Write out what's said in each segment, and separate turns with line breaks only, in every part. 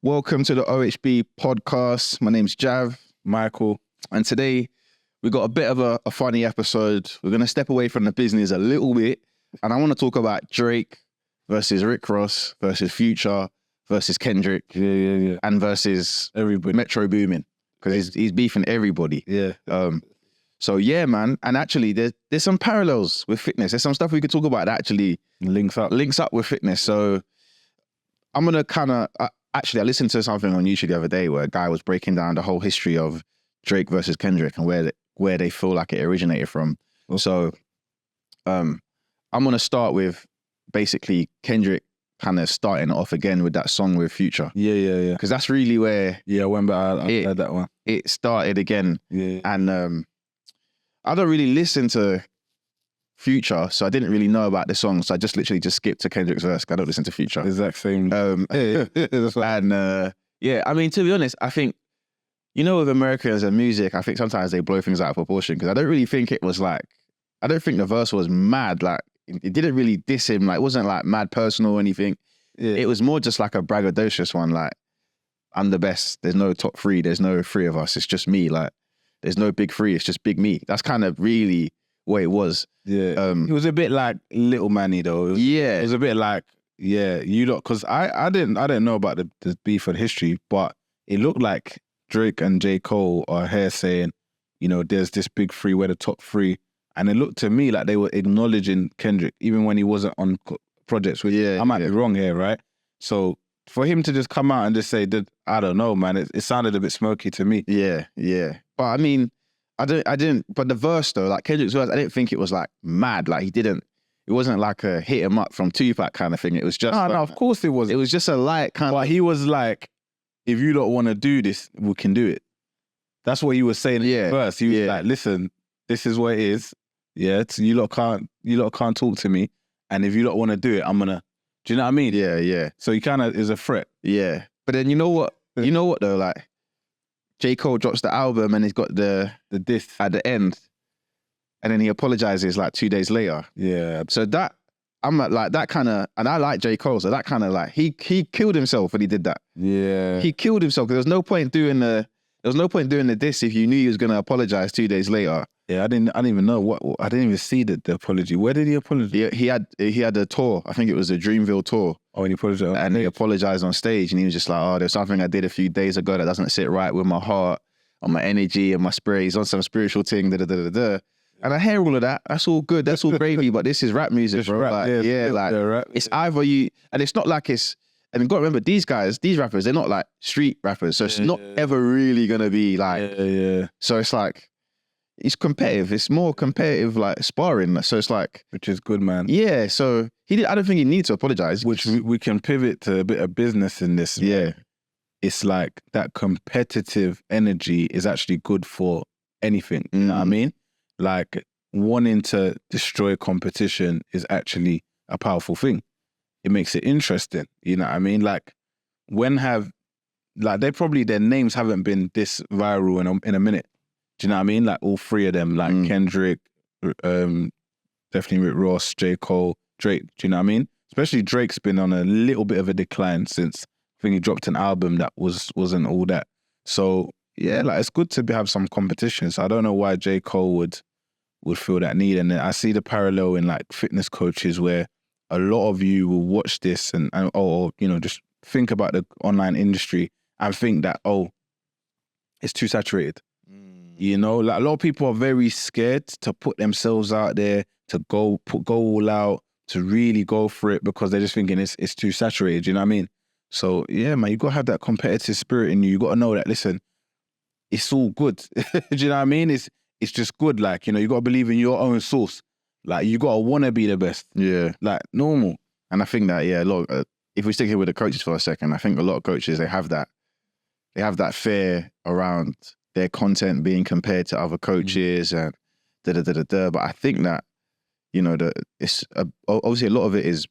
Welcome to the OHB podcast. My name's Jav,
Michael.
and today we got a bit of a funny episode. We're going to step away from the business a little bit, and I want to talk about Drake versus Rick Ross versus Future versus Kendrick and versus
Everybody.
Metro Boomin, because he's beefing everybody.
Yeah.
So yeah, man, and actually there's some parallels with fitness. There's some stuff we could talk about that actually
Links up.
with fitness. So I'm gonna kind of actually, I listened to something on YouTube the other day where a guy was breaking down the whole history of Drake versus Kendrick and where they feel like it originated from.
Okay.
So I'm gonna start with basically Kendrick kind of starting off again with that song with Future,
Yeah.
because that's really where
Yeah, I went back. I heard that one.
it started again.
Yeah.
And I don't really listen to Future, so I didn't really know about the song. So I just literally skipped to Kendrick's verse. I don't listen to Future.
Exact same.
That's right. And yeah, I mean, to be honest, I think, with Americans and music, I think sometimes they blow things out of proportion, because I don't really think it was like, I don't think the verse was mad. Like, it didn't really diss him. Like, it wasn't like mad personal or anything.
Yeah.
It was more just like a braggadocious one. Like, I'm the best. There's no top three. There's no three of us. It's just me. Like, there's no big three. It's just big me. That's kind of really what it was.
Yeah. It was a bit like Little Manny though. It was a bit like, yeah, you lot, because I didn't know about the beef and history, but it looked like Drake and J. Cole are here saying, there's this big three, we're the top three. And it looked to me like they were acknowledging Kendrick, even when he wasn't on projects. Which I might be wrong here, right? So for him to just come out and just say that, I don't know, man, it sounded a bit smoky to me.
Yeah. But I mean, I didn't, but the verse though, like Kendrick's verse, I didn't think it was like mad. Like it wasn't like a hit him up from Tupac kind of thing. It was just,
No, of course it was.
It was just a light kind
But he was like, if you don't want to do this, we can do it. That's what he was saying in the verse. He was like, listen, this is what it is. Yeah, you lot can't talk to me. And if you don't want to do it, I'm gonna, do you know what I mean?
Yeah.
So he kind of is a threat.
Yeah. But then you know what though, like J. Cole drops the album and he's got the
diss
at the end, and then he apologizes like 2 days later.
Yeah.
So that, I'm like that kind of, and I like J. Cole, so that kind of like, he killed himself when he did that.
Yeah.
He killed himself, because there was no point doing the diss if you knew he was going to apologize 2 days later.
Yeah, I didn't even know I didn't even see the apology. Where did he apologize?
He had a tour. I think it was the Dreamville tour.
Oh, and he apologized.
And he apologized on stage, and he was just like, "Oh, there's something I did a few days ago that doesn't sit right with my heart, and my energy, and my spirit. He's on some spiritual thing, da. And I hear all of that. That's all good. That's all gravy. But this is rap music,
Just
bro.
rap,
Like,
rap.
it's either you, and it's not like it's. And you've got to remember, these rappers, they're not like street rappers, so it's not ever really gonna be like.
Yeah.
So it's like, it's competitive. It's more competitive, like sparring. So it's like,
Which is good, man.
yeah. So I don't think he needs to apologize.
Which we can pivot to a bit of business in this.
Yeah.
It's like that competitive energy is actually good for anything. You know what I mean? Like, wanting to destroy competition is actually a powerful thing. It makes it interesting. You know what I mean? Like, their names haven't been this viral in a minute. Do you know what I mean? Like, all three of them, like Kendrick, definitely Rick Ross, J. Cole, Drake. Do you know what I mean? Especially Drake's been on a little bit of a decline since I think he dropped an album that wasn't all that. So yeah, like, it's good to have some competition. So I don't know why J. Cole would feel that need. And I see the parallel in like fitness coaches, where a lot of you will watch this and just think about the online industry and think that, it's too saturated. Like, a lot of people are very scared to put themselves out there, to go all out, to really go for it, because they're just thinking it's too saturated. You know what I mean? So yeah, man, you got to have that competitive spirit in you. You got to know that, listen, it's all good. Do you know what I mean? It's just good. Like, you got to believe in your own source. Like, you got to want to be the best.
Yeah.
Like, normal.
And I think that, a lot of, if we stick here with the coaches for a second, I think a lot of coaches, they have that fear around their content being compared to other coaches and da. But I think that, it's obviously a lot of it is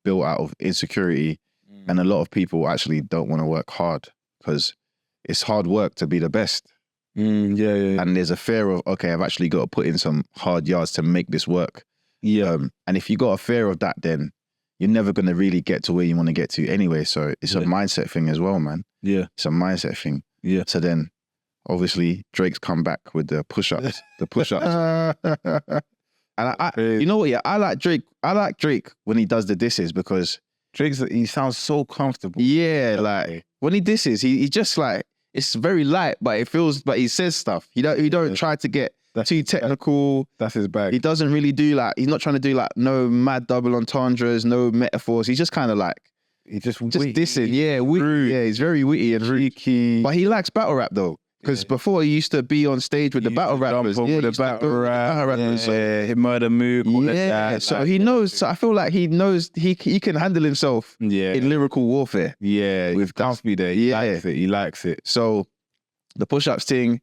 built out of insecurity, and a lot of people actually don't want to work hard, because it's hard work to be the best.
Yeah.
And there's a fear of, okay, I've actually got to put in some hard yards to make this work.
Yeah.
And if you got a fear of that, then you're never going to really get to where you want to get to anyway. So it's a mindset thing as well, man.
Yeah.
It's a mindset thing.
Yeah.
So then, obviously, Drake's come back with the push-ups. And you know what? Yeah, I like Drake. I like Drake when he does the disses because
he sounds so comfortable.
Yeah, like when he disses, he just like it's very light, but it feels. But he says stuff. He don't try to get too technical.
That's his bag.
He doesn't really do like. He's not trying to do like no mad double entendres, no metaphors. He's just kind of like
just
dissing. Yeah, witty. Yeah, he's very witty and cheeky. But he likes battle rap though. Because before he used to be on stage with the battle rappers.
Yeah, the battle rappers. Yeah, Murder Mook.
Yeah, so he knows. So I feel like he knows he can handle himself in lyrical warfare.
Yeah, with comfy there. He likes it.
So the push-ups thing,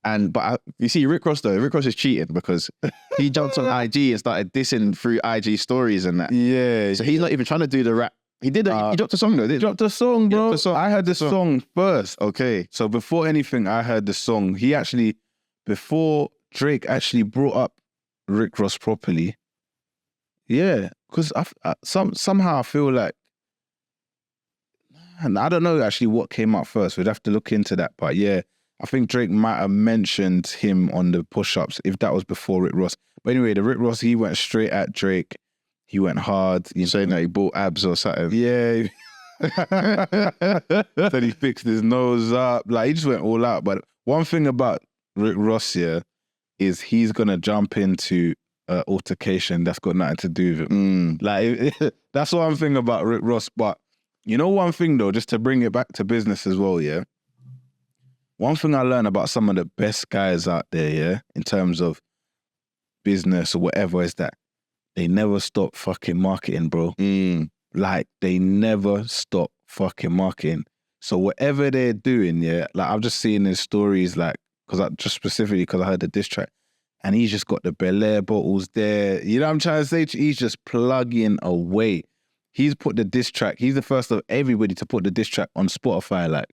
but you see Rick Ross though. Rick Ross is cheating because he jumped on IG and started dissing through IG stories and that.
Yeah.
So he's not even trying to do the rap. He did. He dropped a song though. He
dropped a song, bro. I heard the song first.
Okay.
So before anything, I heard the song. Before Drake actually brought up Rick Ross properly. Yeah, because somehow I feel like, and I don't know actually what came out first. We'd have to look into that. But yeah, I think Drake might have mentioned him on the push-ups if that was before Rick Ross. But anyway, the Rick Ross, he went straight at Drake. He went hard.
You saying that he bought abs or something?
Yeah. Said he fixed his nose up. Like, he just went all out. But one thing about Rick Ross here is he's going to jump into altercation that's got nothing to do with it. Like, that's one thing about Rick Ross. But you know one thing, though, just to bring it back to business as well, yeah? One thing I learned about some of the best guys out there, yeah, in terms of business or whatever, is that they never stop fucking marketing, bro. Like, they never stop fucking marketing. So whatever they're doing, yeah, like I've just seen his stories, like, because I heard the diss track, and he's just got the Bel Air bottles there. You know what I'm trying to say? He's just plugging away. He's put the diss track. He's the first of everybody to put the diss track on Spotify. Like,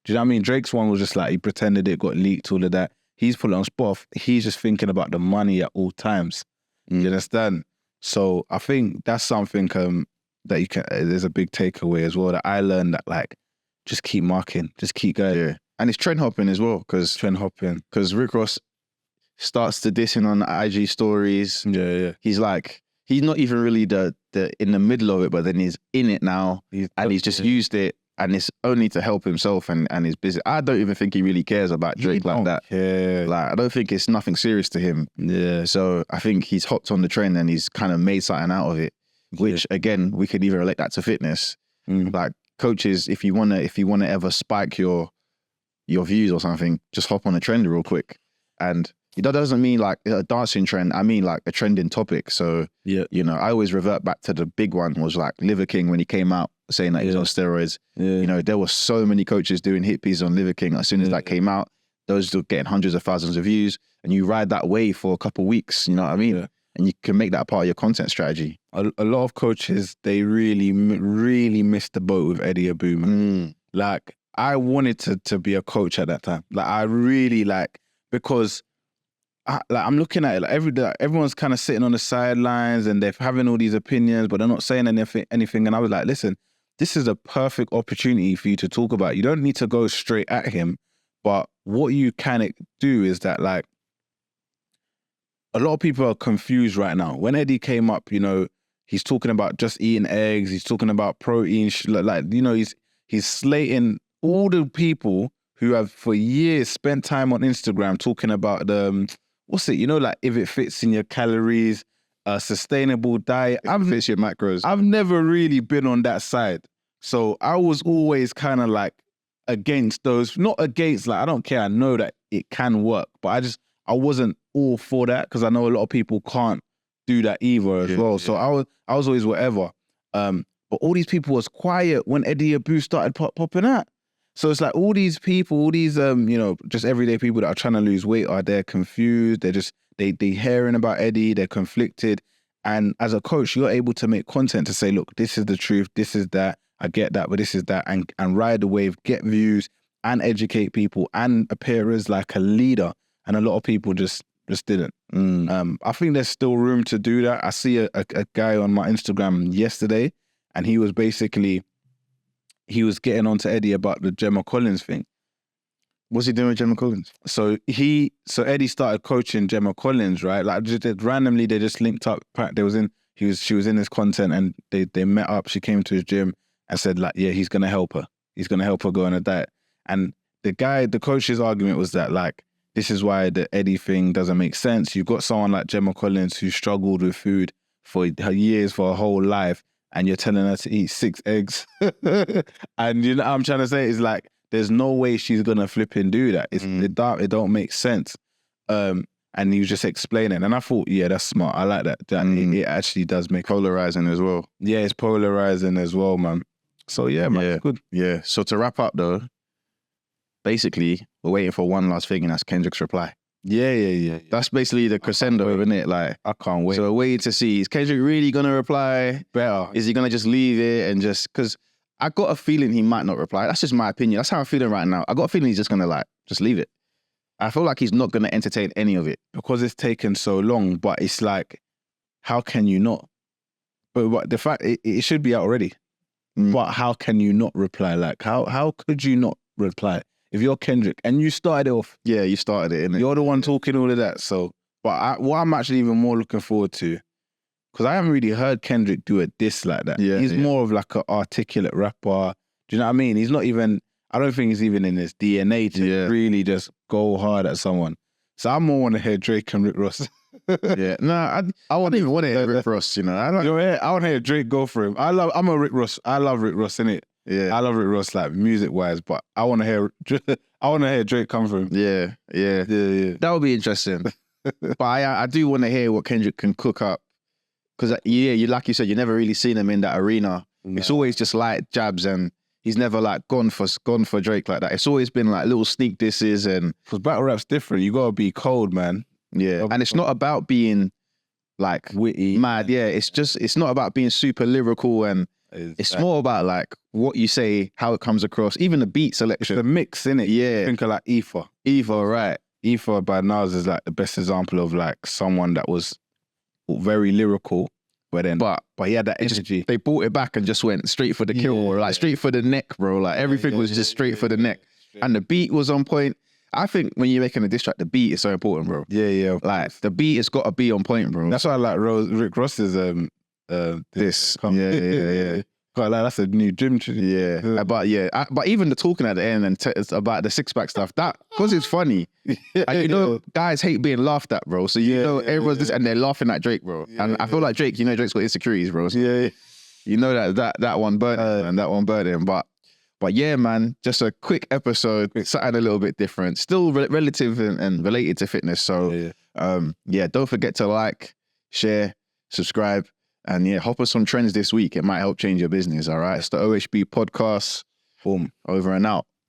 do you know what I mean? Drake's one was just like, he pretended it got leaked, all of that. He's put it on Spotify. He's just thinking about the money at all times. You understand? So I think that's something that you can. There's a big takeaway as well that I learned, that like, just keep marking, just keep going.
Yeah, and it's trend hopping as well because Rick Ross starts to dissing on IG stories.
Yeah.
He's not even really the in the middle of it, but then he's in it now, and he's just used it, and it's only to help himself and his business. I don't even think he really cares about Drake like that.
Yeah.
Like, I don't think it's nothing serious to him.
Yeah.
So I think he's hopped on the trend and he's kind of made something out of it, which again, we could even relate that to fitness. Like, coaches, if you wanna ever spike your views or something, just hop on a trend real quick. And that doesn't mean like a dancing trend. I mean like a trending topic. So
yeah,
you know, I always revert back to the big one was like Liver King when he came out saying that he was on steroids.
Yeah.
You know, there were so many coaches doing hit pieces on Liver King. As soon as that came out, those were getting hundreds of thousands of views, and you ride that wave for a couple of weeks. You know what I mean? Yeah. And you can make that part of your content strategy.
A lot of coaches, they really missed the boat with Eddie Abu. Like, I wanted to be a coach at that time. Like, I really because I'm looking at it, like everyone's kind of sitting on the sidelines and they're having all these opinions, but they're not saying anything. And I was like, listen, this is a perfect opportunity for you to talk about. You don't need to go straight at him, but what you can do is that, like, a lot of people are confused right now. When Eddie came up, you know, he's talking about just eating eggs. He's talking about protein. Like, you know, he's slating all the people who have for years spent time on Instagram talking about what's it? You know, like, if it fits in your calories, a sustainable diet.
Fits your macros.
I've never really been on that side. So I was always kind of like against those. Not against, like, I don't care. I know that it can work, but I wasn't all for that because I know a lot of people can't do that either as well. So I was always whatever. But all these people was quiet when Eddie Abu started popping out. So it's like all these people, all these you know, just everyday people that are trying to lose weight they're confused. They're just they hearing about Eddie. They're conflicted. And as a coach, you're able to make content to say, look, this is the truth. This is that. I get that, but this is that, and ride the wave, get views, and educate people, and appear as like a leader. And a lot of people just didn't. I think there's still room to do that. I see a guy on my Instagram yesterday, and he was basically he was getting on to Eddie about the Gemma Collins thing.
What's he doing with Gemma Collins?
So Eddie started coaching Gemma Collins, right? Like randomly, they just linked up. She was in his content, and they met up. She came to his gym and said, like, yeah, he's gonna help her. He's gonna help her go on a diet. And the coach's argument was that, like, this is why the Eddie thing doesn't make sense. You've got someone like Gemma Collins who struggled with food for her years, for her whole life, and you're telling her to eat 6 eggs. And you know what I'm trying to say is, like, there's no way she's gonna flipping do that. It don't make sense. And he was just explaining, and I thought, yeah, that's smart. I like that. It actually does make
polarizing as well.
Yeah, it's polarizing as well, man. So yeah, man, it's good.
Yeah. So to wrap up though, basically we're waiting for one last thing, and that's Kendrick's reply.
Yeah.
That's basically the crescendo, isn't it? Like,
I can't wait.
So we're waiting to see, is Kendrick really gonna reply?
Better.
Is he gonna just leave it and just, because I got a feeling he might not reply. That's just my opinion. That's how I'm feeling right now. I got a feeling he's just gonna, like, just leave it. I feel like he's not gonna entertain any of it.
Because it's taken so long, but it's like, how can you not? But the fact, it should be out already. But how can you not reply? Like, how could you not reply? If you're Kendrick and you started it off.
Yeah, you started it, innit?
You're the one talking all of that. So, but what I'm actually even more looking forward to, because I haven't really heard Kendrick do a diss like that.
Yeah,
he's more of like an articulate rapper. Do you know what I mean? He's not even, I don't think he's even in his DNA to really just go hard at someone. So I more want to hear Drake and Rick Ross.
Yeah, no, I don't even want to hear Rick Ross, you know. I
want to hear Drake go for him. I love Rick Ross, innit?
Yeah.
I love Rick Ross, like, music-wise, but I want to hear Drake come from him.
Yeah. That would be interesting. But I do want to hear what Kendrick can cook up. Because, you like you said, you never really seen him in that arena. No. It's always just light jabs, and he's never, like, gone for Drake like that. It's always been, like, little sneak disses. And
because battle rap's different. You got to be cold, man.
Yeah. And it's not about being, like,
witty,
mad. Yeah, it's not about being super lyrical, and it's more about, like, what you say, how it comes across, even the beat selection.
It's the mix, innit?
Yeah.
Think of, like, Ether, right? Ether by Nas is, like, the best example of, like, someone that was very lyrical, but he had that energy.
They brought it back and just went straight for the kill, or like straight for the neck, bro. Like, everything was just straight for the neck. And the beat was on point. I think when you're making a diss track, the beat is so important, bro.
Yeah.
Like, the beat has got to be on point, bro.
That's why I like Rick Ross's
this. Yeah.
Like, that's a new gym tune.
Yeah. But even the talking at the end and about the 6-pack stuff, that, because it's funny. And, you know, guys hate being laughed at, bro. So everyone's this, and they're laughing at Drake, bro. And I feel like Drake, you know, Drake's got insecurities, bro. So you know that one burnt him, and that one burnt him. But yeah, man, just a quick episode, something a little bit different, still relative and related to fitness. So don't forget to like, share, subscribe, and hop on some trends this week. It might help change your business. All right, it's the OHB podcast. Boom, over and out.